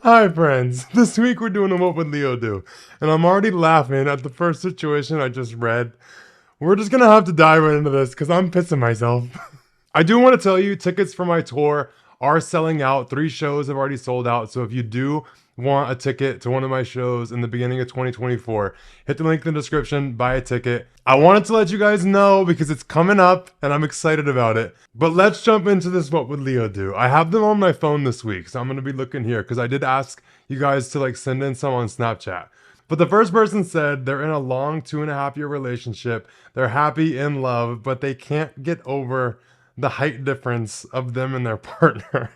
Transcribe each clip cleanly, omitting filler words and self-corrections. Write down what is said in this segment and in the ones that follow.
Hi friends, this week we're doing a What Would Leo Do? And I'm already laughing at the first situation I just read. We're just gonna have to dive right into this because I'm pissing myself. I do want to tell you, tickets for my tour are selling out. 3 shows have already sold out. So if you do want a ticket to one of my shows in the beginning of 2024, hit the link in the description, buy a ticket. I wanted to let you guys know because it's coming up and I'm excited about it. But let's jump into this What Would Leo Do? I have them on my phone this week, so I'm going to be looking here because I did ask you guys to like send in some on Snapchat. But the first person said they're in a long 2.5-year relationship. They're happy in love, but they can't get over the height difference of them and their partner.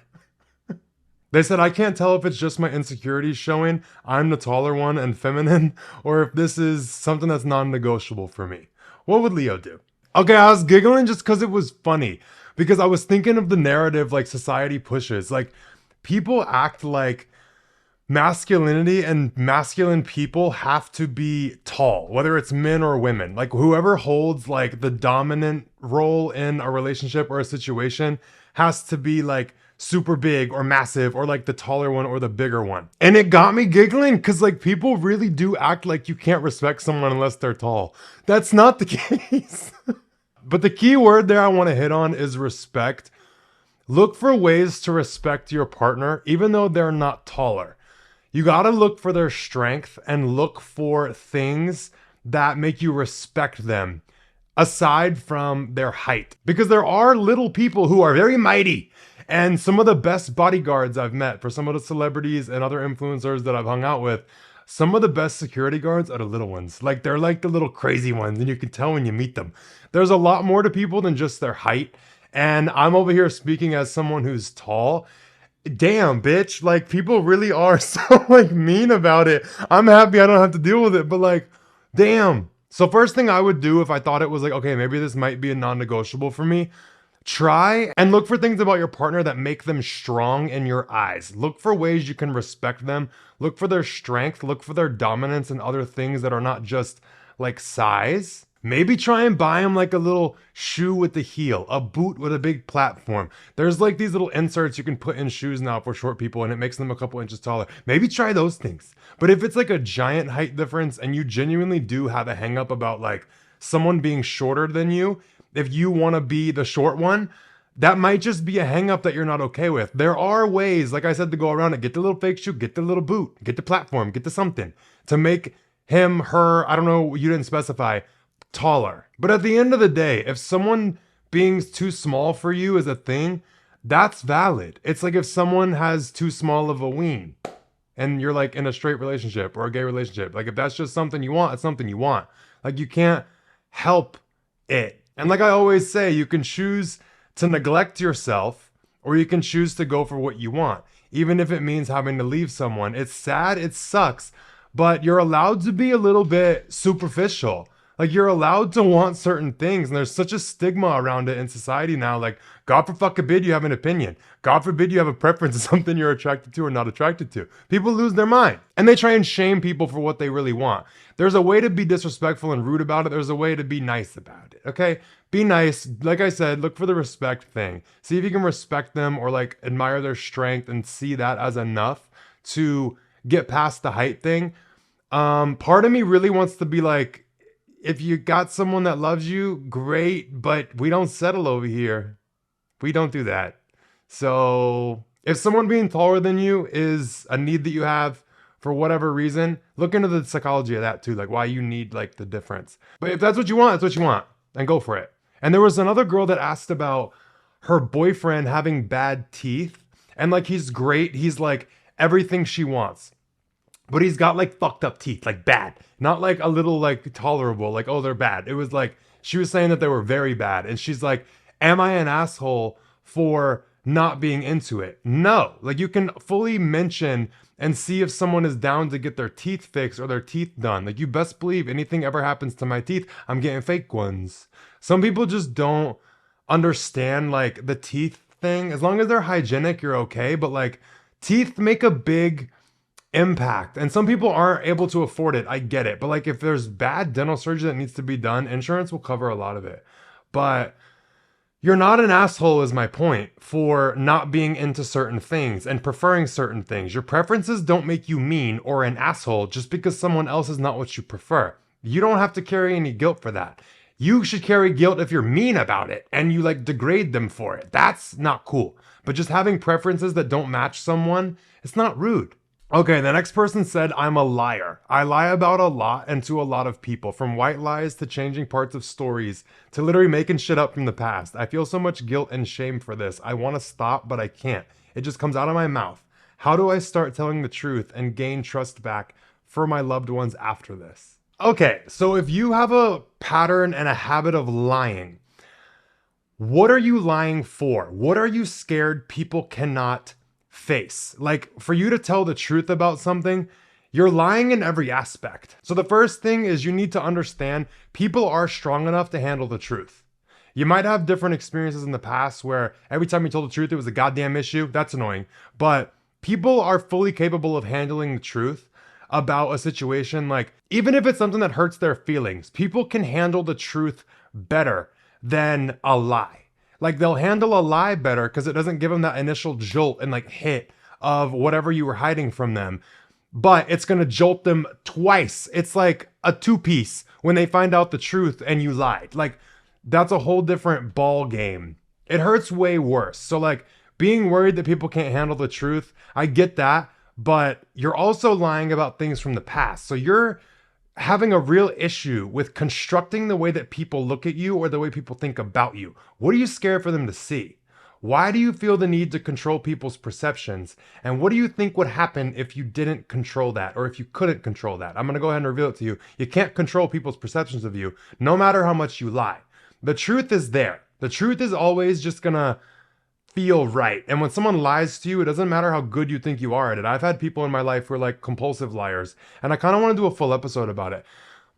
They said, I can't tell if it's just my insecurities showing, I'm the taller one and feminine, or if this is something that's non-negotiable for me. What would Leo do? Okay, I was giggling just because it was funny. Because I was thinking of the narrative like society pushes. Like, people act like masculinity and masculine people have to be tall, whether it's men or women. Like, whoever holds like the dominant role in a relationship or a situation has to be like super big or massive or like the taller one or the bigger one. And it got me giggling because like people really do act like you can't respect someone unless they're tall. That's not the case. But the key word there I want to hit on is respect. Look for ways to respect your partner even though they're not taller. You got to look for their strength and look for things that make you respect them aside from their height. Because there are little people who are very mighty. And some of the best bodyguards I've met for some of the celebrities and other influencers that I've hung out with, some of the best security guards are the little ones. Like, they're like the little crazy ones, and you can tell when you meet them. There's a lot more to people than just their height. And I'm over here speaking as someone who's tall. Damn, bitch. Like, people really are so like mean about it. I'm happy I don't have to deal with it, but like, damn. So first thing I would do if I thought it was like, okay, maybe this might be a non-negotiable for me, try and look for things about your partner that make them strong in your eyes. Look for ways you can respect them. Look for their strength. Look for their dominance and other things that are not just like size. Maybe try and buy them like a little shoe with the heel, a boot with a big platform. There's like these little inserts you can put in shoes now for short people and it makes them a couple inches taller. Maybe try those things. But if it's like a giant height difference and you genuinely do have a hang up about like someone being shorter than you, if you want to be the short one, that might just be a hang up that you're not okay with. There are ways, like I said, to go around it. Get the little fake shoe, get the little boot, get the platform, get the something to make him, her, I don't know, you didn't specify, taller. But at the end of the day, if someone being too small for you is a thing, that's valid. It's like if someone has too small of a ween and you're like in a straight relationship or a gay relationship, like if that's just something you want, it's something you want. Like, you can't help it. And like I always say, you can choose to neglect yourself or you can choose to go for what you want, even if it means having to leave someone. It's sad, it sucks, but you're allowed to be a little bit superficial. Like, you're allowed to want certain things, and there's such a stigma around it in society now. Like, God forbid you have an opinion. God forbid you have a preference of something you're attracted to or not attracted to. People lose their mind, and they try and shame people for what they really want. There's a way to be disrespectful and rude about it. There's a way to be nice about it, okay? Be nice. Like I said, look for the respect thing. See if you can respect them or, like, admire their strength and see that as enough to get past the height thing. Part of me really wants to be like, if you got someone that loves you, great, but we don't settle over here. We don't do that. So if someone being taller than you is a need that you have for whatever reason, look into the psychology of that too, like why you need like the difference. But if that's what you want, that's what you want, and go for it. And there was another girl that asked about her boyfriend having bad teeth, and like he's great, he's like everything she wants. But he's got like fucked up teeth, like bad. Not like a little like tolerable, like, oh, they're bad. It was like, she was saying that they were very bad. And she's like, am I an asshole for not being into it? No. Like, you can fully mention and see if someone is down to get their teeth fixed or their teeth done. Like, you best believe anything ever happens to my teeth, I'm getting fake ones. Some people just don't understand like the teeth thing. As long as they're hygienic, you're okay. But like, teeth make a big impact, and some people aren't able to afford it. I get it, but like if there's bad dental surgery that needs to be done, insurance will cover a lot of it. But You're not an asshole is my point for not being into certain things and preferring certain things. Your preferences don't make you mean or an asshole just because someone else is not what you prefer. You don't have to carry any guilt for that. You should carry guilt if you're mean about it and you like degrade them for it. That's not cool. But just having preferences that don't match someone, it's not rude. Okay, the next person said, I'm a liar. I lie about a lot and to a lot of people, from white lies to changing parts of stories to literally making shit up from the past. I feel so much guilt and shame for this. I want to stop, but I can't. It just comes out of my mouth. How do I start telling the truth and gain trust back for my loved ones after this? Okay, so if you have a pattern and a habit of lying, what are you lying for? What are you scared people cannot face? Like, for you to tell the truth about something, you're lying in every aspect. So the first thing is you need to understand people are strong enough to handle the truth. You might have different experiences in the past where every time you told the truth, it was a goddamn issue. That's annoying. But people are fully capable of handling the truth about a situation. Like, even if it's something that hurts their feelings, people can handle the truth better than a lie. Like, they'll handle a lie better because it doesn't give them that initial jolt and like hit of whatever you were hiding from them. But it's going to jolt them twice. It's like a two-piece when they find out the truth and you lied. Like, that's a whole different ball game. It hurts way worse. So like, being worried that people can't handle the truth, I get that. But you're also lying about things from the past. So you're having a real issue with constructing the way that people look at you or the way people think about you. What are you scared for them to see? Why do you feel the need to control people's perceptions? And what do you think would happen if you didn't control that or if you couldn't control that? I'm going to go ahead and reveal it to you. You can't control people's perceptions of you, no matter how much you lie. The truth is there. The truth is always just going to feel right. And when someone lies to you, it doesn't matter how good you think you are at it. I've had people in my life who are like compulsive liars, and I kind of want to do a full episode about it.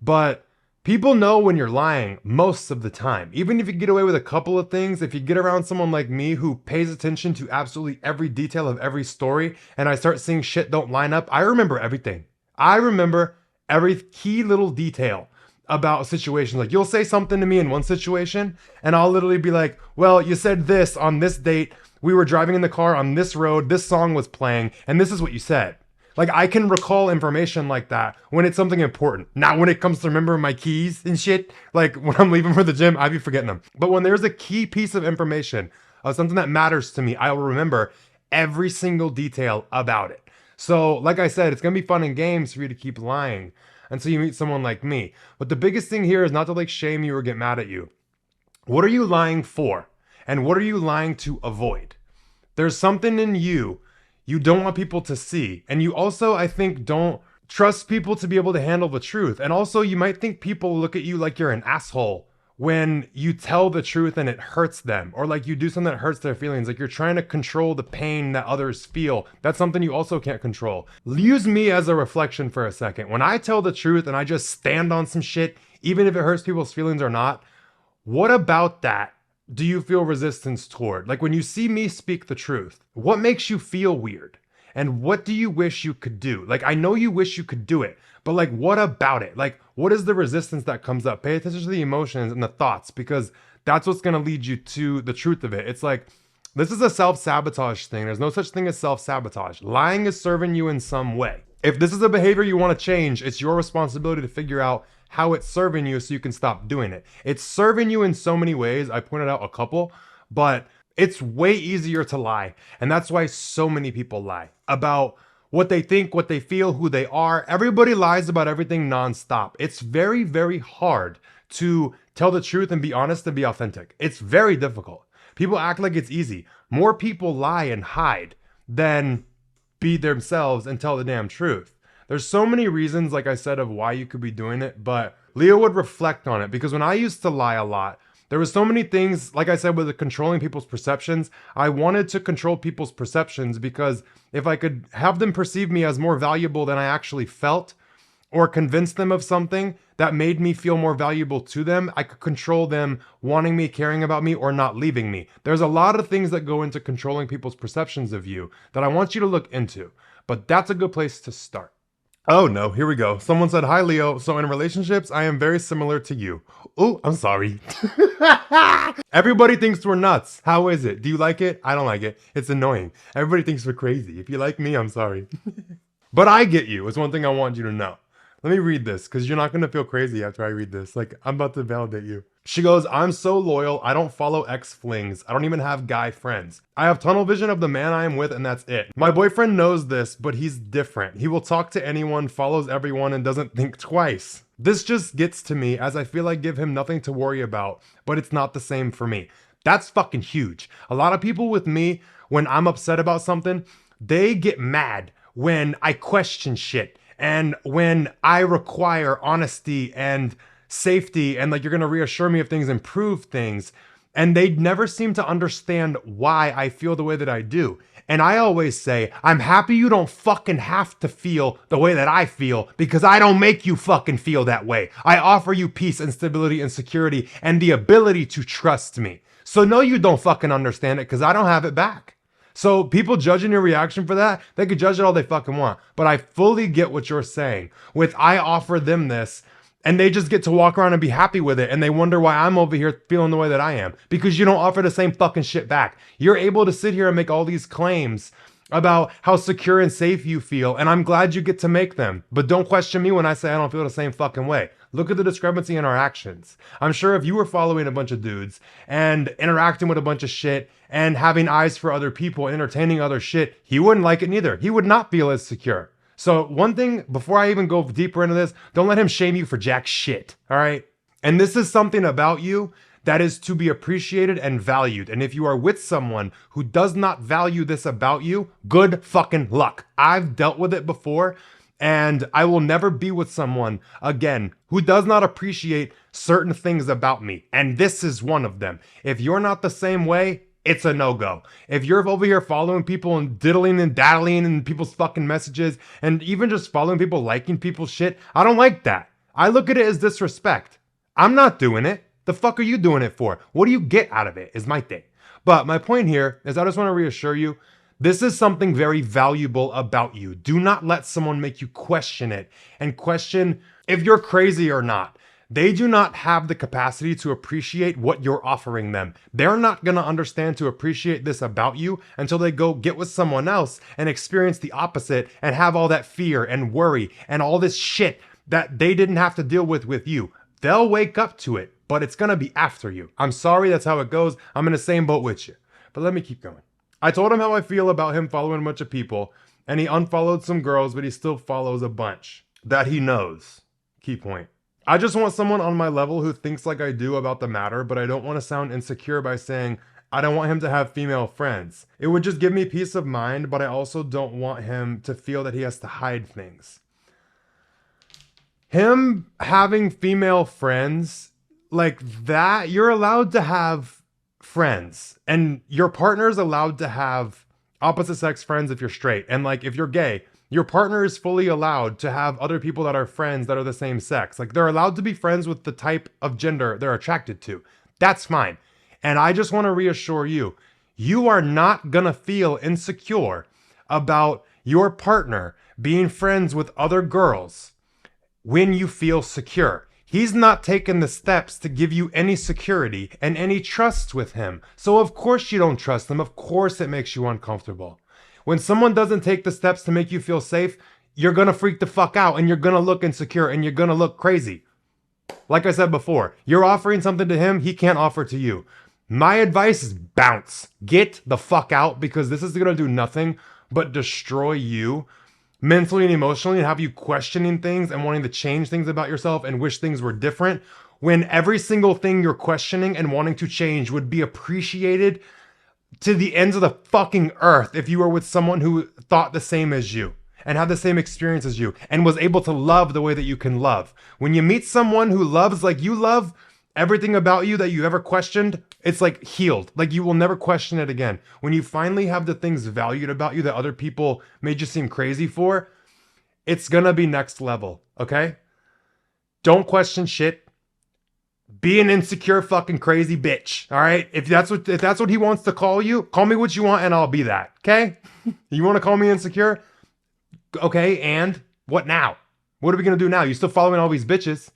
But people know when you're lying most of the time. Even if you get away with a couple of things, if you get around someone like me who pays attention to absolutely every detail of every story, and I start seeing shit don't line up, I remember everything. I remember every key little detail about a situation. Like, you'll say something to me in one situation and I'll literally be like, well, you said this on this date, we were driving in the car on this road, this song was playing, and this is what you said. Like, I can recall information like that when it's something important. Not when it comes to remembering my keys and shit. Like, when I'm leaving for the gym, I'd be forgetting them. But when there's a key piece of information of something that matters to me, I will remember every single detail about it. So like I said, it's gonna be fun and games for you to keep lying until you meet someone like me. But the biggest thing here is not to like shame you or get mad at you. What are you lying for? And what are you lying to avoid? There's something in you don't want people to see. And you also, I think, don't trust people to be able to handle the truth. And also, you might think people look at you like you're an asshole when you tell the truth and it hurts them, or like you do something that hurts their feelings, like you're trying to control the pain that others feel. That's something you also can't control. Use me as a reflection for a second. When I tell the truth and I just stand on some shit, even if it hurts people's feelings or not, what about that do you feel resistance toward? Like, when you see me speak the truth, what makes you feel weird? And what do you wish you could do? Like, I know you wish you could do it, but like, what about it? Like, what is the resistance that comes up? Pay attention to the emotions and the thoughts, because that's what's going to lead you to the truth of it. It's like, this is a self-sabotage thing. There's no such thing as self-sabotage. Lying is serving you in some way. If this is a behavior you want to change, it's your responsibility to figure out how it's serving you so you can stop doing it. It's serving you in so many ways. I pointed out a couple, but it's way easier to lie. And that's why so many people lie about what they think, what they feel, who they are. Everybody lies about everything nonstop. It's very, very hard to tell the truth and be honest and be authentic. It's very difficult. People act like it's easy. More people lie and hide than be themselves and tell the damn truth. There's so many reasons, like I said, of why you could be doing it, but Leo would reflect on it, because when I used to lie a lot, there was so many things, like I said, with the controlling people's perceptions. I wanted to control people's perceptions because if I could have them perceive me as more valuable than I actually felt, or convince them of something that made me feel more valuable to them, I could control them wanting me, caring about me, or not leaving me. There's a lot of things that go into controlling people's perceptions of you that I want you to look into, but that's a good place to start. Oh no, here we go. Someone said, "Hi Leo, so in relationships, I am very similar to you." Oh, I'm sorry. Everybody thinks we're nuts. How is it? Do you like it? I don't like it. It's annoying. Everybody thinks we're crazy. If you like me, I'm sorry. But I get you. It's one thing I want you to know. Let me read this, because you're not going to feel crazy after I read this. Like, I'm about to validate you. She goes, "I'm so loyal. I don't follow ex-flings. I don't even have guy friends. I have tunnel vision of the man I am with, and that's it. My boyfriend knows this, but he's different. He will talk to anyone, follows everyone, and doesn't think twice. This just gets to me, as I feel I give him nothing to worry about, but it's not the same for me." That's fucking huge. A lot of people with me, when I'm upset about something, they get mad when I question shit. And when I require honesty and safety and like you're gonna reassure me if things improve things, and they never seem to understand why I feel the way that I do. And I always say, I'm happy you don't fucking have to feel the way that I feel because I don't make you fucking feel that way. I offer you peace and stability and security and the ability to trust me. So no, you don't fucking understand it because I don't have it back. So people judging your reaction for that, they could judge it all they fucking want. But I fully get what you're saying with I offer them this and they just get to walk around and be happy with it. And they wonder why I'm over here feeling the way that I am because you don't offer the same fucking shit back. You're able to sit here and make all these claims about how secure and safe you feel. And I'm glad you get to make them. But don't question me when I say I don't feel the same fucking way. Look at the discrepancy in our actions. I'm sure if you were following a bunch of dudes and interacting with a bunch of shit and having eyes for other people, entertaining other shit, he wouldn't like it neither. He would not feel as secure. So one thing, before I even go deeper into this, don't let him shame you for jack shit, all right? And this is something about you that is to be appreciated and valued. And if you are with someone who does not value this about you, good fucking luck. I've dealt with it before. And I will never be with someone again who does not appreciate certain things about me. And this is one of them. If you're not the same way, it's a no-go. If you're over here following people and diddling and daddling in people's fucking messages and even just following people, liking people's shit, I don't like that. I look at it as disrespect. I'm not doing it. The fuck are you doing it for? What do you get out of it is my thing. But my point here is I just want to reassure you, this is something very valuable about you. Do not let someone make you question it and question if you're crazy or not. They do not have the capacity to appreciate what you're offering them. They're not going to understand to appreciate this about you until they go get with someone else and experience the opposite and have all that fear and worry and all this shit that they didn't have to deal with you. They'll wake up to it, but it's going to be after you. I'm sorry, that's how it goes. I'm in the same boat with you. But let me keep going. I told him how I feel about him following a bunch of people, and he unfollowed some girls, but he still follows a bunch that he knows. Key point. I just want someone on my level who thinks like I do about the matter, but I don't want to sound insecure by saying I don't want him to have female friends. It would just give me peace of mind, but I also don't want him to feel that he has to hide things. Him having female friends like that, you're allowed to have friends, and your partner is allowed to have opposite sex friends if you're straight. And like if you're gay, your partner is fully allowed to have other people that are friends that are the same sex. Like they're allowed to be friends with the type of gender they're attracted to. That's fine. And I just want to reassure you, you are not gonna feel insecure about your partner being friends with other girls when you feel secure. He's not taken the steps to give you any security and any trust with him. So of course you don't trust him. Of course it makes you uncomfortable. When someone doesn't take the steps to make you feel safe, you're gonna freak the fuck out and you're gonna look insecure and you're gonna look crazy. Like I said before, you're offering something to him he can't offer to you. My advice is bounce. Get the fuck out, because this is gonna do nothing but destroy you mentally and emotionally and have you questioning things and wanting to change things about yourself and wish things were different, when every single thing you're questioning and wanting to change would be appreciated to the ends of the fucking earth if you were with someone who thought the same as you and had the same experience as you and was able to love the way that you can love. When you meet someone who loves like you love, everything about you that you ever questioned, it's like healed. Like you will never question it again. When you finally have the things valued about you that other people made you seem crazy for, it's gonna be next level, okay? Don't question shit. Be an insecure fucking crazy bitch, all right? If that's what he wants to call you, call me what you want and I'll be that, okay? You want to call me insecure? Okay, and What now? What are we gonna do now? You still following all these bitches?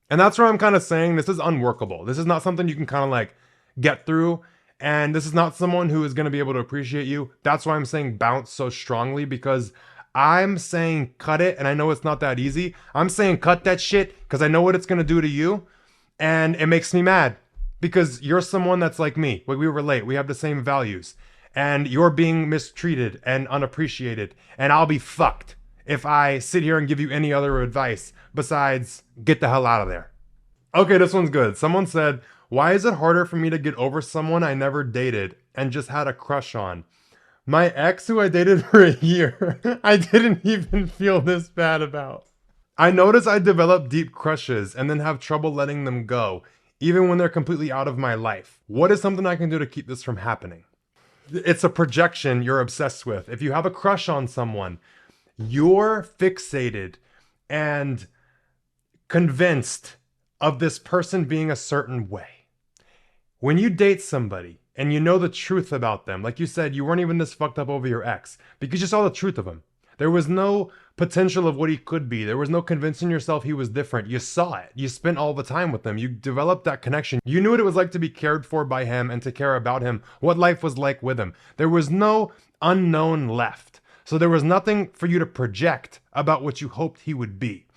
And that's where I'm kind of saying this is unworkable. This is not something you can kind of like get through. And this is not someone who is going to be able to appreciate you. That's why I'm saying bounce so strongly, because I'm saying cut it. And I know it's not that easy. I'm saying cut that shit because I know what it's going to do to you. And it makes me mad because you're someone that's like me. Like, we relate. We have the same values. And you're being mistreated and unappreciated. And I'll be fucked if I sit here and give you any other advice besides get the hell out of there. Okay, this one's good. Someone said, why is it harder for me to get over someone I never dated and just had a crush on? My ex, who I dated for a year, I didn't even feel this bad about. I notice I develop deep crushes and then have trouble letting them go, even when they're completely out of my life. What is something I can do to keep this from happening? It's a projection you're obsessed with. If you have a crush on someone, you're fixated and convinced of this person being a certain way. When you date somebody and you know the truth about them, like you said, you weren't even this fucked up over your ex because you saw the truth of him. There was no potential of what he could be. There was no convincing yourself he was different. You saw it. You spent all the time with him. You developed that connection. You knew what it was like to be cared for by him and to care about him, what life was like with him. There was no unknown left. So there was nothing for you to project about what you hoped he would be.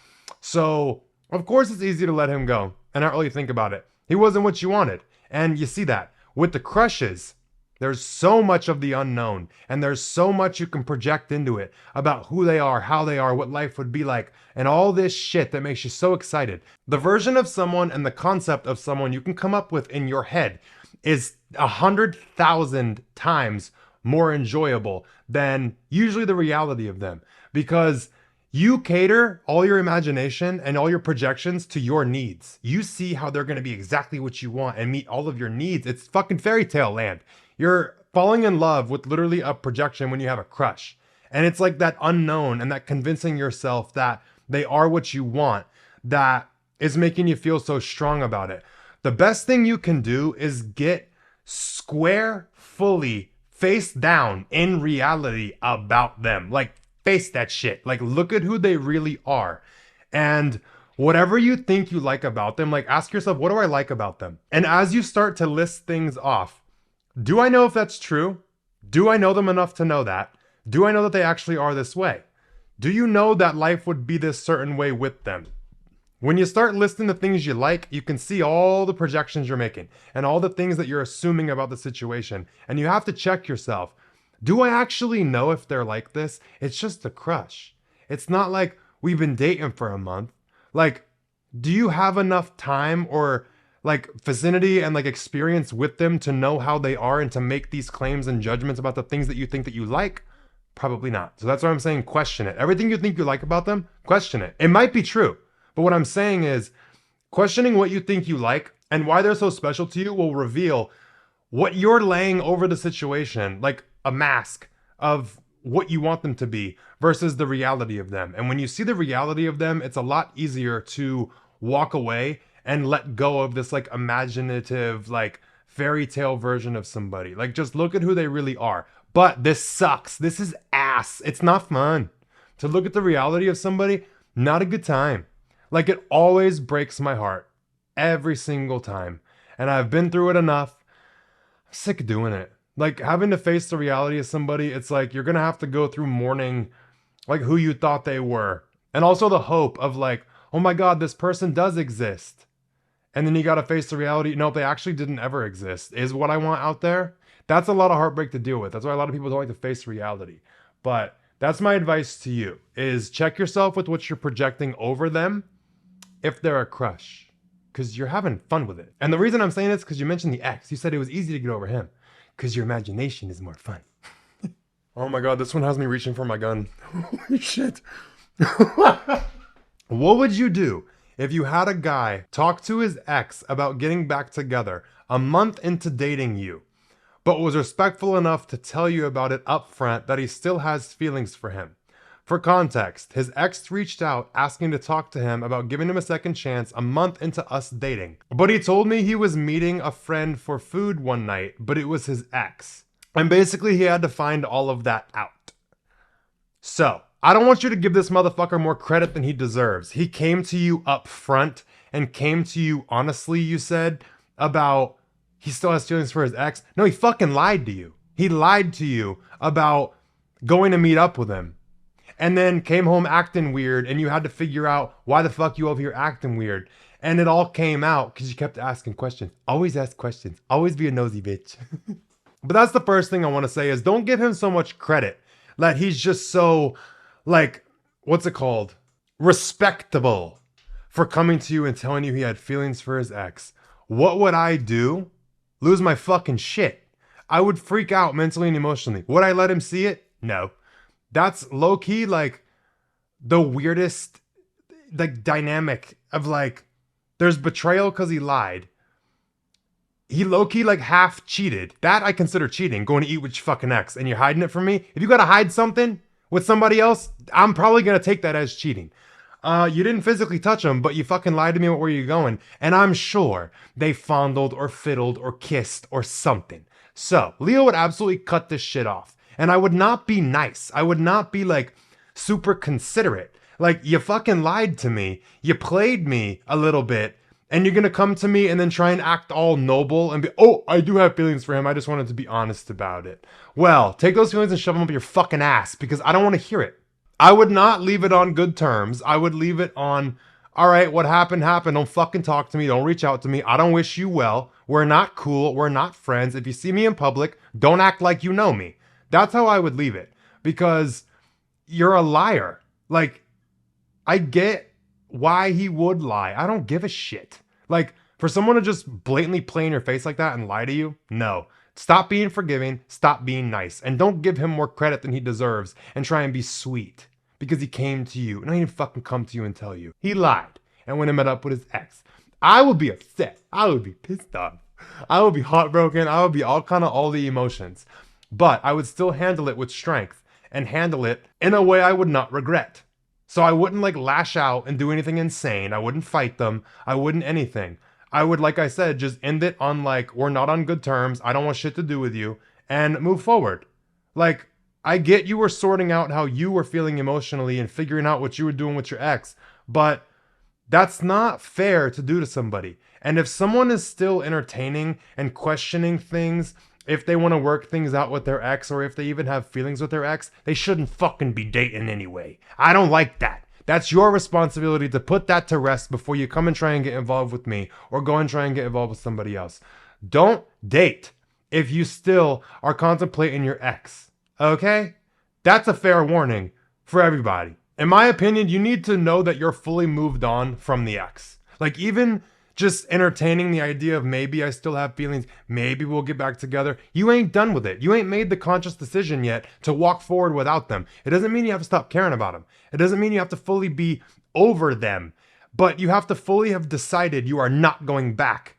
So, of course, it's easy to let him go and not really think about it. He wasn't what you wanted. And you see that. With the crushes, there's so much of the unknown. And there's so much you can project into it about who they are, how they are, what life would be like, and all this shit that makes you so excited. The version of someone and the concept of someone you can come up with in your head is 100,000 times more enjoyable than usually the reality of them, because you cater all your imagination and all your projections to your needs. You see how they're going to be exactly what you want and meet all of your needs. It's fucking fairy tale land. You're falling in love with literally a projection when you have a crush. And it's like that unknown and that convincing yourself that they are what you want that is making you feel so strong about it. The best thing you can do is get square, fully face down in reality about them. Like, face that shit. Like, look at who they really are. And whatever you think you like about them, like, ask yourself, what do I like about them? And as you start to list things off, do I know if that's true? Do I know them enough to know that? Do I know that they actually are this way? Do you know that life would be this certain way with them? When you start listing the things you like, you can see all the projections you're making and all the things that you're assuming about the situation. And you have to check yourself. Do I actually know if they're like this? It's just a crush. It's not like we've been dating for a month. Like, do you have enough time or like vicinity and like experience with them to know how they are and to make these claims and judgments about the things that you think that you like? Probably not. So that's why I'm saying question it. Everything you think you like about them, question it. It might be true. But what I'm saying is questioning what you think you like and why they're so special to you will reveal what you're laying over the situation, like a mask of what you want them to be versus the reality of them. And when you see the reality of them, it's a lot easier to walk away and let go of this like imaginative, like fairy tale version of somebody. Like, just look at who they really are. But this sucks. This is ass. It's not fun. To look at the reality of somebody, not a good time. Like, it always breaks my heart every single time. And I've been through it enough. I'm sick of doing it. Like, having to face the reality of somebody, it's like you're going to have to go through mourning like who you thought they were. And also the hope of like, oh my God, this person does exist. And then you got to face the reality. No, they actually didn't ever exist. Is what I want out there. That's a lot of heartbreak to deal with. That's why a lot of people don't like to face reality. But that's my advice to you, is check yourself with what you're projecting over them if they're a crush, because you're having fun with it. And the reason I'm saying this is because you mentioned the ex. You said it was easy to get over him because your imagination is more fun. Oh my God, this one has me reaching for my gun. Holy shit. What would you do if you had a guy talk to his ex about getting back together a month into dating you, but was respectful enough to tell you about it up front that he still has feelings for him? For context, his ex reached out asking to talk to him about giving him a second chance a month into us dating. But he told me he was meeting a friend for food one night, but it was his ex. And basically he had to find all of that out. So, I don't want you to give this motherfucker more credit than he deserves. He came to you up front and came to you honestly, you said, about he still has feelings for his ex. No, he fucking lied to you. He lied to you about going to meet up with him. And then came home acting weird, and you had to figure out why the fuck you over here acting weird. And it all came out because you kept asking questions. Always ask questions. Always be a nosy bitch. But that's the first thing I want to say is don't give him so much credit that he's just so, like, what's it called? Respectable for coming to you and telling you he had feelings for his ex. What would I do? Lose my fucking shit. I would freak out mentally and emotionally. Would I let him see it? No. That's low-key, like, the weirdest, like, dynamic of, like, there's betrayal because he lied. He low-key, like, half cheated. That I consider cheating, going to eat with your fucking ex, and you're hiding it from me. If you gotta hide something with somebody else, I'm probably gonna take that as cheating. You didn't physically touch him, but you fucking lied to me about where you're going. And I'm sure they fondled or fiddled or kissed or something. So, Leo would absolutely cut this shit off. And I would not be nice. I would not be like super considerate. Like, you fucking lied to me. You played me a little bit. And you're gonna come to me and then try and act all noble and be, oh, I do have feelings for him. I just wanted to be honest about it. Well, take those feelings and shove them up your fucking ass because I don't want to hear it. I would not leave it on good terms. I would leave it on, all right, what happened, happened. Don't fucking talk to me. Don't reach out to me. I don't wish you well. We're not cool. We're not friends. If you see me in public, don't act like you know me. That's how I would leave it because you're a liar. Like, I get why he would lie. I don't give a shit. Like, for someone to just blatantly play in your face like that and lie to you, no. Stop being forgiving. Stop being nice. And don't give him more credit than he deserves and try and be sweet because he came to you. And he didn't fucking come to you and tell you. He lied and went and met up with his ex. I would be upset. I would be pissed off. I would be heartbroken. I would be all the emotions. But I would still handle it with strength and handle it in a way I would not regret. So I wouldn't like lash out and do anything insane. I wouldn't fight them. I wouldn't anything. I would, like I said, just end it on like, we're not on good terms. I don't want shit to do with you and move forward. Like, I get you were sorting out how you were feeling emotionally and figuring out what you were doing with your ex, but that's not fair to do to somebody. And if someone is still entertaining and questioning things, if they want to work things out with their ex or if they even have feelings with their ex, they shouldn't fucking be dating anyway. I don't like that. That's your responsibility to put that to rest before you come and try and get involved with me or go and try and get involved with somebody else. Don't date if you still are contemplating your ex, okay? That's a fair warning for everybody. In my opinion, you need to know that you're fully moved on from the ex. Like, even just entertaining the idea of maybe I still have feelings, maybe we'll get back together. You ain't done with it. You ain't made the conscious decision yet to walk forward without them. It doesn't mean you have to stop caring about them. It doesn't mean you have to fully be over them, but you have to fully have decided you are not going back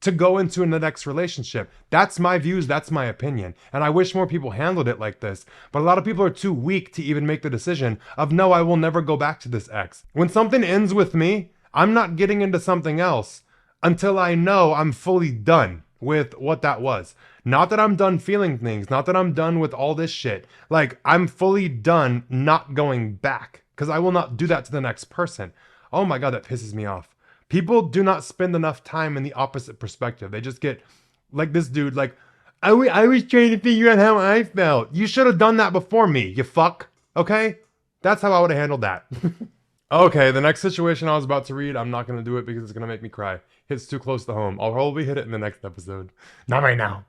to go into the next relationship. That's my views, that's my opinion. And I wish more people handled it like this, but a lot of people are too weak to even make the decision of, no, I will never go back to this ex. When something ends with me, I'm not getting into something else until I know I'm fully done with what that was. Not that I'm done feeling things, not that I'm done with all this shit. Like, I'm fully done not going back because I will not do that to the next person. Oh my God, that pisses me off. People do not spend enough time in the opposite perspective. They just get like this dude, like, I was trying to figure out how I felt. You should have done that before me, you fuck. Okay? That's how I would have handled that. Okay, the next situation I was about to read, I'm not going to do it because it's going to make me cry. Hits too close to home. I'll probably hit it in the next episode. Not right now.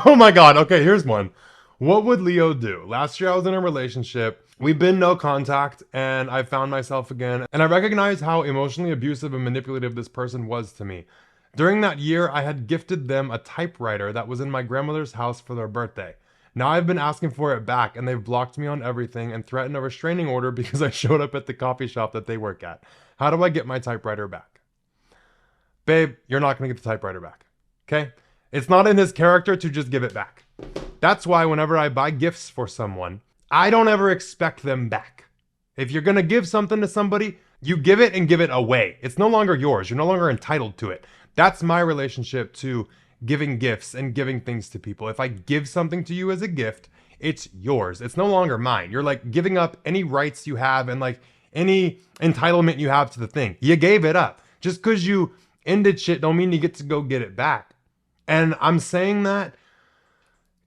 Oh my God. Okay, here's one. What would Leo do? Last year I was in a relationship. We've been no contact and I found myself again. And I recognized how emotionally abusive and manipulative this person was to me. During that year, I had gifted them a typewriter that was in my grandmother's house for their birthday. Now I've been asking for it back and they've blocked me on everything and threatened a restraining order because I showed up at the coffee shop that they work at. How do I get my typewriter back? Babe, you're not going to get the typewriter back. Okay? It's not in his character to just give it back. That's why whenever I buy gifts for someone, I don't ever expect them back. If you're going to give something to somebody, you give it and give it away. It's no longer yours. You're no longer entitled to it. That's my relationship to giving gifts and giving things to people. If I give something to you as a gift, It's yours. It's no longer mine. You're like giving up any rights you have and like any entitlement you have to the thing. You gave it up. Just because you ended shit don't mean you get to go get it back. And I'm saying that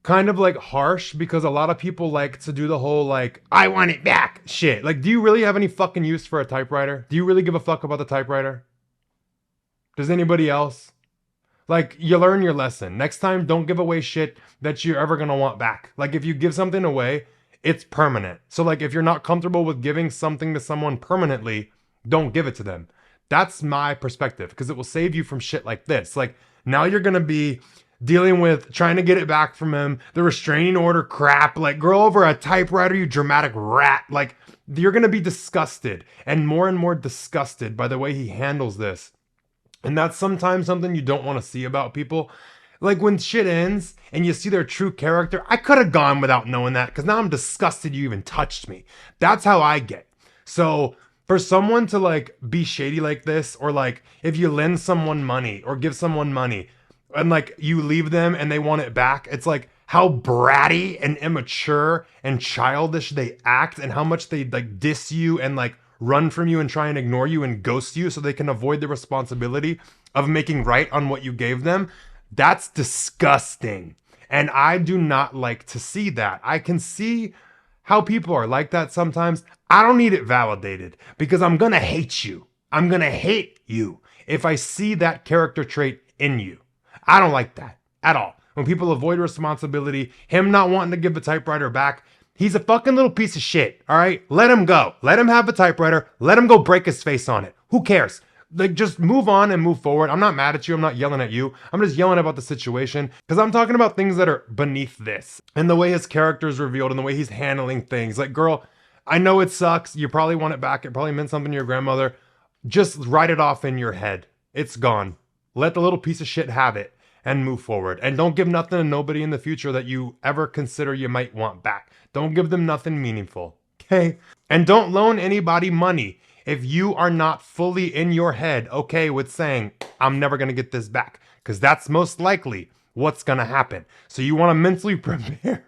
kind of like harsh because a lot of people like to do the whole like, I want it back shit. Like, do you really have any fucking use for a typewriter? Do you really give a fuck about the typewriter? Does anybody else? Like, you learn your lesson. Next time, don't give away shit that you're ever gonna want back. Like, if you give something away, it's permanent. So like, if you're not comfortable with giving something to someone permanently, don't give it to them. That's my perspective because it will save you from shit like this. Like, now you're gonna be dealing with trying to get it back from him, the restraining order crap, like girl over a typewriter, you dramatic rat. Like, you're gonna be disgusted and more disgusted by the way he handles this. And that's sometimes something you don't want to see about people. Like when shit ends and you see their true character, I could have gone without knowing that because now I'm disgusted you even touched me. That's how I get. So for someone to like be shady like this, or like if you lend someone money or give someone money, and like you leave them and they want it back, it's like how bratty and immature and childish they act and how much they like diss you and like run from you and try and ignore you and ghost you so they can avoid the responsibility of making right on what you gave them. That's disgusting. And I do not like to see that. I can see how people are like that sometimes. I don't need it validated because I'm gonna hate you. I'm gonna hate you if I see that character trait in you. I don't like that at all. When people avoid responsibility, him not wanting to give the typewriter back, he's a fucking little piece of shit, all right? Let him go. Let him have the typewriter. Let him go break his face on it. Who cares? Like, just move on and move forward. I'm not mad at you. I'm not yelling at you. I'm just yelling about the situation because I'm talking about things that are beneath this and the way his character is revealed and the way he's handling things. Like, girl, I know it sucks. You probably want it back. It probably meant something to your grandmother. Just write it off in your head. It's gone. Let the little piece of shit have it and move forward. And don't give nothing to nobody in the future that you ever consider you might want back. Don't give them nothing meaningful, okay? And don't loan anybody money if you are not fully in your head okay with saying, I'm never gonna get this back, because that's most likely what's gonna happen. So you wanna mentally prepare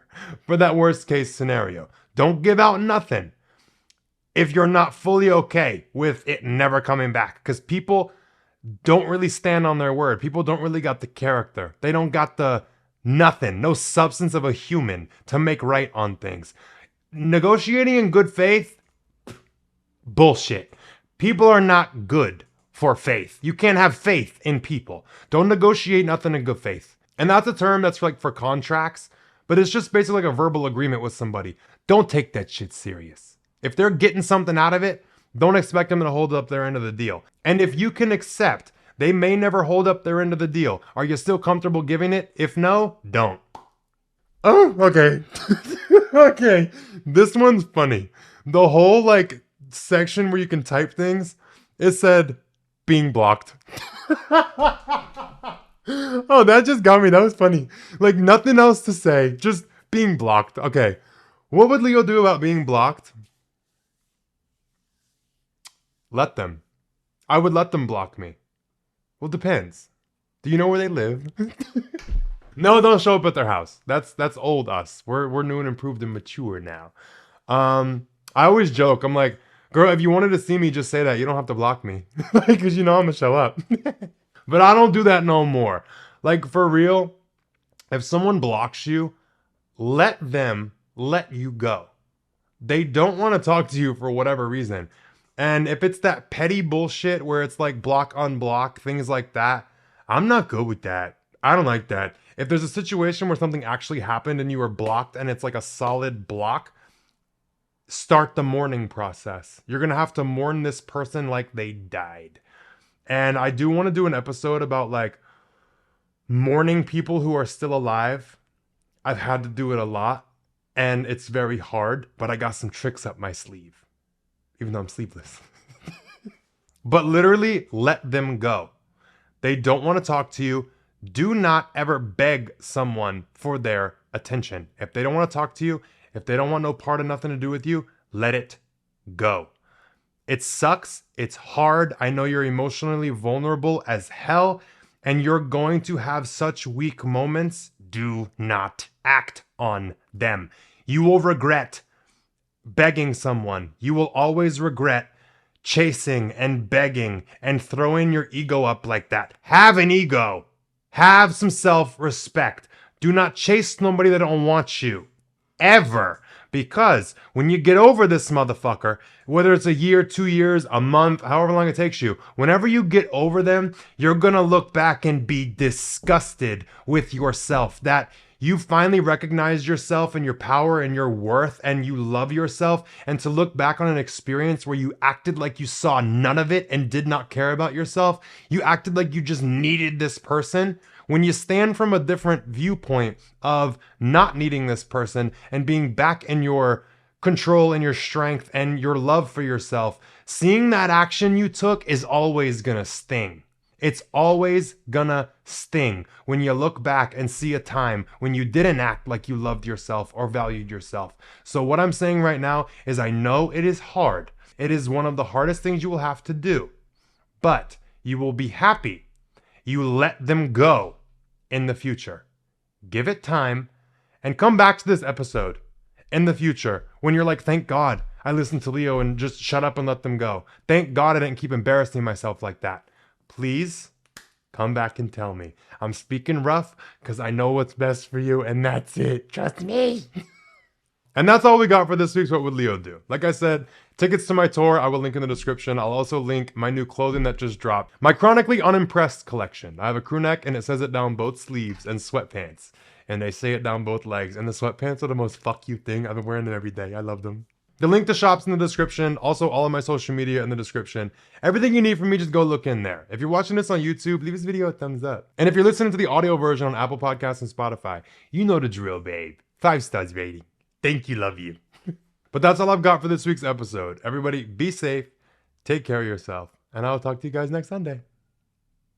for that worst case scenario. Don't give out nothing if you're not fully okay with it never coming back, because people don't really stand on their word. People don't really got the character. They don't got the nothing, no substance of a human to make right on things. Negotiating in good faith, bullshit. People are not good for faith. You can't have faith in people. Don't negotiate nothing in good faith. And that's a term that's like for contracts, but it's just basically like a verbal agreement with somebody. Don't take that shit serious. If they're getting something out of it, don't expect them to hold up their end of the deal. And if you can accept they may never hold up their end of the deal, are you still comfortable giving it? If no, don't. Oh, okay. Okay. This one's funny. The whole like section where you can type things, it said being blocked. Oh, that just got me. That was funny. Like nothing else to say, just being blocked. Okay. What would Leo do about being blocked? Let them. I would let them block me. Well, depends. Do you know where they live? No, don't show up at their house. That's old us. We're new and improved and mature now. I always joke. I'm like, girl, if you wanted to see me, just say that. You don't have to block me. Like, because you know I'm gonna show up. But I don't do that no more. Like, for real, if someone blocks you, let them let you go. They don't want to talk to you for whatever reason. And if it's that petty bullshit where it's like block on block, things like that, I'm not good with that. I don't like that. If there's a situation where something actually happened and you were blocked and it's like a solid block, start the mourning process. You're going to have to mourn this person like they died. And I do want to do an episode about like mourning people who are still alive. I've had to do it a lot and it's very hard, but I got some tricks up my sleeve. Even though I'm sleepless. But literally, let them go. They don't want to talk to you. Do not ever beg someone for their attention. If they don't want to talk to you, if they don't want no part of nothing to do with you, let it go. It sucks. It's hard. I know you're emotionally vulnerable as hell, and you're going to have such weak moments. Do not act on them. You will regret begging someone. You will always regret chasing and begging and throwing your ego up like that. Have an ego. Have some self-respect. Do not chase somebody that don't want you. Ever. Because when you get over this motherfucker, whether it's a year, 2 years, a month, however long it takes you, whenever you get over them, you're gonna look back and be disgusted with yourself that you finally recognized yourself and your power and your worth and you love yourself, and to look back on an experience where you acted like you saw none of it and did not care about yourself. You acted like you just needed this person. When you stand from a different viewpoint of not needing this person and being back in your control and your strength and your love for yourself, seeing that action you took is always gonna sting. It's always gonna sting when you look back and see a time when you didn't act like you loved yourself or valued yourself. So what I'm saying right now is I know it is hard. It is one of the hardest things you will have to do, but you will be happy you let them go in the future. Give it time and come back to this episode in the future when you're like, thank God I listened to Leo and just shut up and let them go. Thank God I didn't keep embarrassing myself like that. Please come back and tell me. I'm speaking rough because I know what's best for you, and that's it. Trust me. And that's all we got for this week's What Would Leo Do? Like I said, tickets to my tour, I will link in the description. I'll also link my new clothing that just dropped. My Chronically Unimpressed collection. I have a crew neck and it says it down both sleeves and sweatpants. And they say it down both legs. And the sweatpants are the most fuck you thing. I've been wearing them every day. I love them. The link to shop's in the description. Also, all of my social media in the description. Everything you need from me, just go look in there. If you're watching this on YouTube, leave this video a thumbs up. And if you're listening to the audio version on Apple Podcasts and Spotify, you know the drill, babe. 5 stars rating. Thank you, love you. But that's all I've got for this week's episode. Everybody, be safe, take care of yourself, and I'll talk to you guys next Sunday.